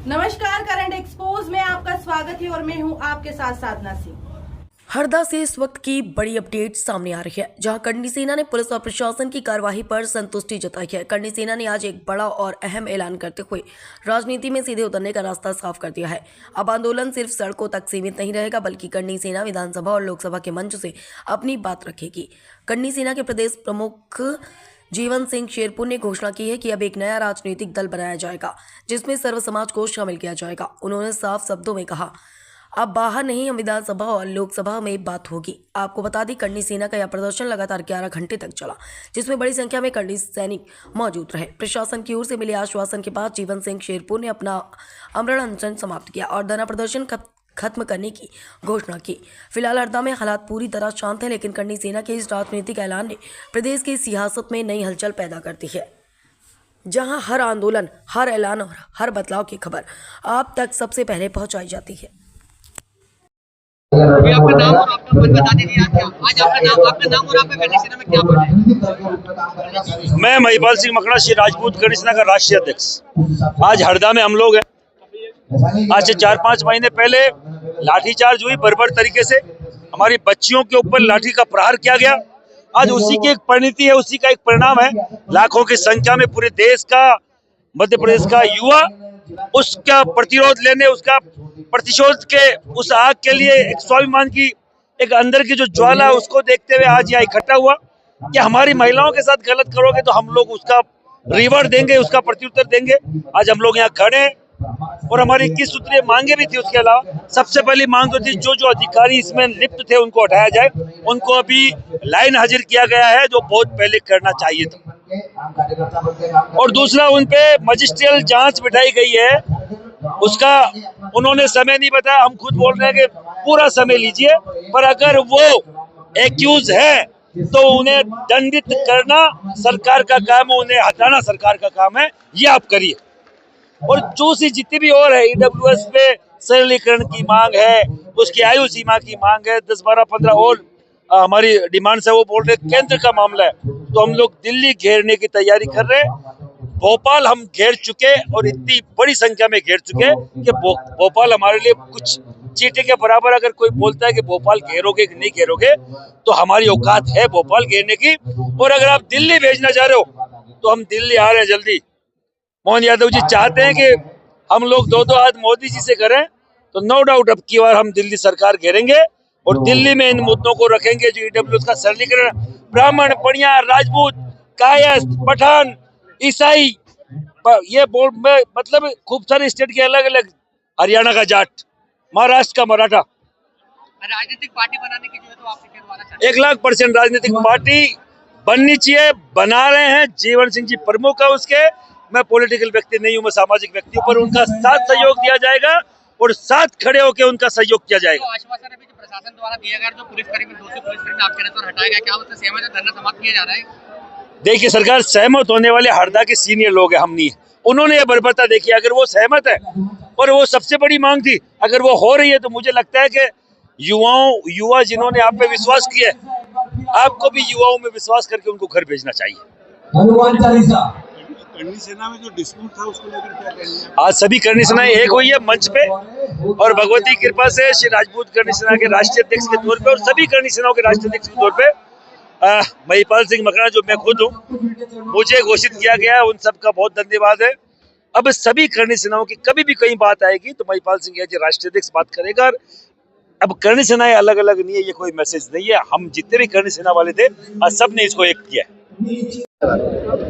नमस्कार, current expose में आपका स्वागत है और मैं हूं आपके साथ साधना सिंह। हरदा से इस वक्त की बड़ी अपडेट सामने आ रही है, जहां करनी सेना ने पुलिस और प्रशासन की कार्रवाई पर संतुष्टि जताई है। करनी सेना ने आज एक बड़ा और अहम ऐलान करते हुए राजनीति में सीधे उतरने का रास्ता साफ कर दिया है। अब आंदोलन सिर्फ सड़कों तक सीमित नहीं रहेगा, बल्कि करनी सेना विधानसभा और लोकसभा के मंच से अपनी बात रखेगी। करनी सेना के प्रदेश प्रमुख जीवन सिंह शेरपुर ने घोषणा की है कि अब एक नया राजनीतिक दल बनाया जाएगा, जिसमें सर्व समाज को शामिल किया जाएगा। उन्होंने साफ शब्दों में कहा, अब बाहर नहीं, हम विधानसभा और लोकसभा में बात होगी। आपको बता दें, करनी सेना का यह प्रदर्शन लगातार 11 घंटे तक चला, जिसमें बड़ी संख्या में करनी सैनिक मौजूद रहे। प्रशासन की ओर से मिले आश्वासन के बाद जीवन सिंह शेरपुर ने अपना आमरण अनशन समाप्त किया और धरना प्रदर्शन खत्म करने की घोषणा की। फिलहाल हरदा में हालात पूरी तरह शांत है, लेकिन करनी सेना के इस राजनीतिक ऐलान ने प्रदेश की सियासत में नई हलचल पैदा कर दी है, जहां हर आंदोलन, हर ऐलान और हर बदलाव की खबर आप तक सबसे पहले पहुंचाई जाती है। अभी आपका नाम और आपका पद बता दीजिए। आज आपका नाम और आपका करनी सेना में क्या पद है? मैं महिपाल सिंह मकड़ा, श्री राजपूत करनी सेना का राष्ट्रीय अध्यक्ष। आज हरदा में हम लोग हैं। आज से 4-5 महीने पहले लाठीचार्ज हुई बर्बर तरीके से, हमारी बच्चियों के ऊपर लाठी का प्रहार किया गया। आज उसी की एक परिणति है, उसी का एक परिणाम है। लाखों की संख्या में पूरे देश का, मध्य प्रदेश का युवा उसका प्रतिरोध लेने, उसका प्रतिशोध के उस आग के लिए, एक स्वाभिमान की एक अंदर की जो ज्वाला है उसको देखते हुए आज यहाँ इकट्ठा हुआ कि हमारी महिलाओं के साथ गलत करोगे तो हम लोग उसका रिवॉर्ड देंगे, उसका प्रत्युत्तर देंगे। आज हम लोग यहाँ खड़े हैं और हमारी 21 सूत्रीय मांगे भी थी। उसके अलावा सबसे पहली मांग तो थी, जो अधिकारी इसमें लिप्त थे उनको हटाया जाए। उनको अभी लाइन हाजिर किया गया है, जो बहुत पहले करना चाहिए था। और दूसरा, उनपे मजिस्ट्रियल जांच बिठाई गई है, उसका उन्होंने समय नहीं बताया। हम खुद बोल रहे हैं कि पूरा समय लीजिए, पर अगर वो एक्यूज है तो उन्हें दंडित करना सरकार का काम है, उन्हें हटाना सरकार का काम है। ये आप करिए। और जो सी जितनी भी और है, ईडब्ल्यूएस पे सरलीकरण की मांग है, उसकी आयु सीमा की मांग है, 10, 12, 15 और हमारी डिमांड्स है। वो बोल रहे केंद्र का मामला है, तो हम लोग दिल्ली घेरने की तैयारी कर रहे हैं। भोपाल हम घेर चुके और इतनी बड़ी संख्या में घेर चुके कि भोपाल हमारे लिए कुछ चींटी के बराबर। अगर कोई बोलता है कि भोपाल घेरोगे कि नहीं घेरोगे, तो हमारी औकात है भोपाल घेरने की। और अगर आप दिल्ली भेजना चाह रहे हो तो हम दिल्ली आ रहे हैं जल्दी। मोहन यादव जी चाहते हैं कि हम लोग 2-2 हाथ मोदी जी से करें, तो नो डाउट अब की बार हम दिल्ली सरकार घेरेंगे और दिल्ली में इन मुद्दों को रखेंगे। जो ईडब्ल्यूएस का सरलीकरण, ब्राह्मण, पड़िया, राजपूत, कायस्थ, पठान, ईसाई, ये बोर्ड में मतलब खूब सारे स्टेट के अलग अलग, हरियाणा का जाट, महाराष्ट्र का मराठा, राजनीतिक पार्टी बनाने की जो है तो आपके द्वारा 1,00,000% राजनीतिक पार्टी बननी चाहिए, बना रहे हैं। जीवन सिंह जी प्रमुख है उसके। मैं पॉलिटिकल व्यक्ति नहीं हूँ, मैं सामाजिक व्यक्ति हूँ, पर उनका साथ सहयोग दिया जाएगा और साथ खड़े होकर उनका सहयोग किया जाएगा। आश्वासन अभी जो प्रशासन द्वारा दिया गया, जो पुलिसकर्मी, दोषी पुलिसकर्मी आपके रहते हटाया गया, क्या उससे सहमत है? धरना समाप्त किया जा रहा है? देखिए, सरकार सहमत होने वाले हरदा के सीनियर लोग हैं, हम नहीं है। उन्होंने ये बर्बरता देखी, अगर वो सहमत है, और वो सबसे बड़ी मांग थी, अगर वो हो रही है तो मुझे लगता है कि युवा जिन्होंने आप पे विश्वास किया है, आपको भी युवाओं में विश्वास करके उनको घर भेजना चाहिए। करनी सेना में जो डिस्प्यूट था उसको लेकर क्या कहना है? आज सभी करनी सेनाएं एक हुई है मंच पे, और भगवती की कृपा से श्री राजपूत करनी सेना के राष्ट्रीय अध्यक्ष के तौर पे और सभी करनी सेनाओं के राष्ट्रीय अध्यक्ष के तौर पे महिपाल सिंह मकड़ा, जो मैं खुद हूँ, मुझे घोषित किया गया है। उन सबका बहुत धन्यवाद है। अब सभी करनी सेनाओं की कभी भी कहीं बात आएगी तो महिपाल सिंह जी राष्ट्रीय अध्यक्ष बात करेगा। अब करनी सेनाएं अलग अलग नहीं है, ये कोई मैसेज नहीं है। हम जितने भी करनी सेना वाले थे, आज सबने इसको एक किया है।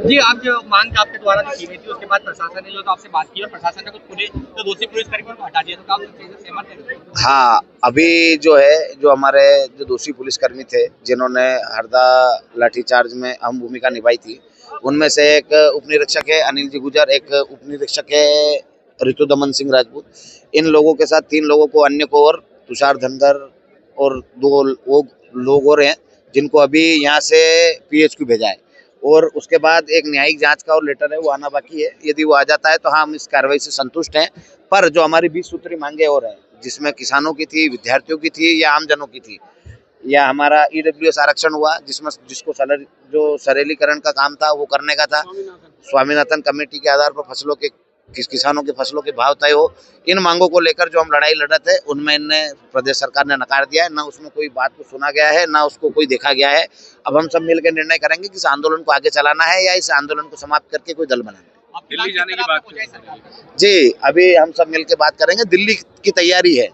जी, आप जो मांग आपके द्वारा की गई थी, उसके बाद प्रशासन ने जो तो आपसे बात की और प्रशासन ने कुछ पुलिस जो दोषी पुलिसकर्मियों को हटा दिया, तो आप सहमत हैं? हाँ, अभी जो है, जो हमारे जो दोषी पुलिसकर्मी थे जिन्होंने हरदा लाठीचार्ज में अहम भूमिका निभाई थी, उनमें से एक उपनिरीक्षक है अनिल जी गुजर, एक उपनिरीक्षक है ऋतुदमन सिंह राजपूत। इन लोगों के साथ 3 लोगों को, अन्य को और तुषार धनगर और 2 लोग और हैं, जिनको अभी यहाँ से पीएचक्यू भेजा है। और उसके बाद एक न्यायिक जांच का और लेटर है, वो आना बाकी है। यदि वो आ जाता है तो हाँ, हम इस कार्रवाई से संतुष्ट हैं। पर जो हमारी 20 सूत्री मांगे और हैं, जिसमें किसानों की थी, विद्यार्थियों की थी या आमजनों की थी, या हमारा ईडब्ल्यूएस आरक्षण हुआ, जिसको जो सरलीकरण का काम था वो करने का था, स्वामीनाथन कमेटी के आधार पर फसलों के किसानों की फसलों के भाव तय हो। इन मांगों को लेकर जो हम लड़ाई लड़ रहे थे उनमें इनने प्रदेश सरकार ने नकार दिया है, ना उसमें कोई बात को सुना गया है, ना उसको कोई देखा गया है। अब हम सब मिलकर निर्णय करेंगे कि इस आंदोलन को आगे चलाना है या इस आंदोलन को समाप्त करके कोई दल बनाना है। आप दिल्ली जाने की बात हो जाए जी, अभी हम सब मिलकर बात करेंगे। दिल्ली की तैयारी है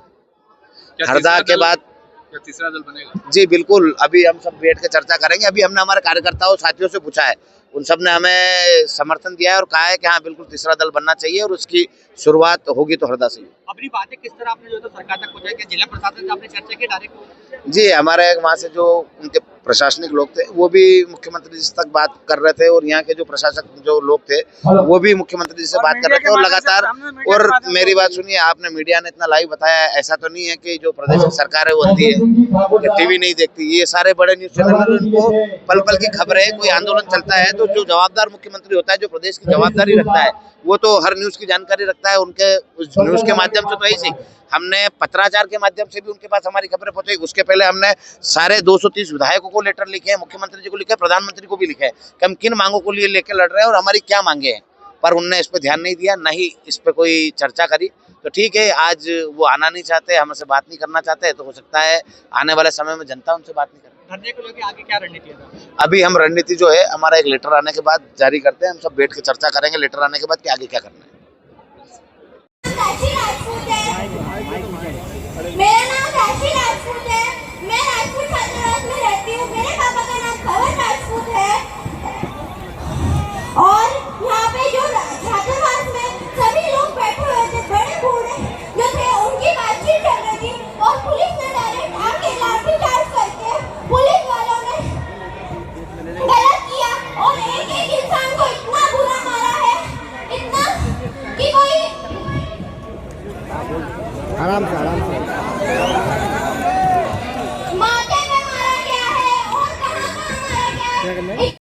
हरदा के बाद। क्या तीसरा दल बनेगा? जी बिल्कुल, अभी हम सब बैठ के चर्चा करेंगे। अभी हमने हमारे कार्यकर्ताओं साथियों से पूछा है, उन सब ने हमें समर्थन दिया है और कहा है कि हाँ बिल्कुल तीसरा दल बनना चाहिए और उसकी शुरुआत होगी तो हरदा से। अपनी बातें किस तरह आपने जो है तो सरकार तक पहुंचाई? क्या जिला प्रशासन से आपने चर्चा की डायरेक्ट? जी, हमारे वहाँ से जो उनके प्रशासनिक लोग थे वो भी मुख्यमंत्री जी तक बात कर रहे थे और यहाँ के जो प्रशासक जो लोग थे वो भी मुख्यमंत्री जी से बात कर रहे थे और लगातार। और मेरी बात सुनिए, आपने मीडिया ने इतना लाइव बताया, ऐसा तो नहीं है कि जो प्रदेश की सरकार है वो अंधी है, टीवी नहीं देखती। ये सारे बड़े न्यूज चैनल, उनको पल पल की खबरें, कोई आंदोलन चलता है तो जो जवाबदार मुख्यमंत्री होता है, जो प्रदेश की जवाबदारी रखता है, वो तो हर न्यूज की जानकारी रखता है। उनके उस न्यूज के माध्यम से तो ऐसे ही हमने पत्राचार के माध्यम से भी उनके पास हमारी खबरें पहुंचाई। उसके पहले हमने सारे 230 विधायकों को लेटर लिखे हैं, मुख्यमंत्री जी को लिखे, प्रधानमंत्री को भी लिखे है कि हम किन मांगों को लिए लेकर लड़ रहे हैं और हमारी क्या मांगे हैं। पर उनने इस पर ध्यान नहीं दिया, ना ही इस पर कोई चर्चा करी। तो ठीक है, आज वो आना नहीं चाहते, हमसे बात नहीं करना चाहते, तो हो सकता है आने वाले समय में जनता उनसे बात नहीं करे। धरने को लेकर आगे क्या रणनीति है? अभी हम रणनीति जो है हमारा एक लेटर आने के बाद जारी करते हैं। हम सब बैठ के चर्चा करेंगे लेटर आने के बाद कि आगे क्या करना है। मेरा नाम राशि राजपूत है। मैं राजपूत छात्रावास में रहती हूँ। मेरे पापा का नाम खबर राजपूत है और यहाँ पे जो छात्रावास में सभी लोग बैठे हुए थे, बड़े बूढ़े जो थे, उनकी बातचीत चल रही थी और पुलिस ने डायरेक्ट आके लाठी चार्ज करके पुलिस वालों ने गलत किया और एक एक इंसान को इतना बुरा मारा है, इतना कि कोई आराम से माथे पे मारा गया है और कहाँ मारा गया है।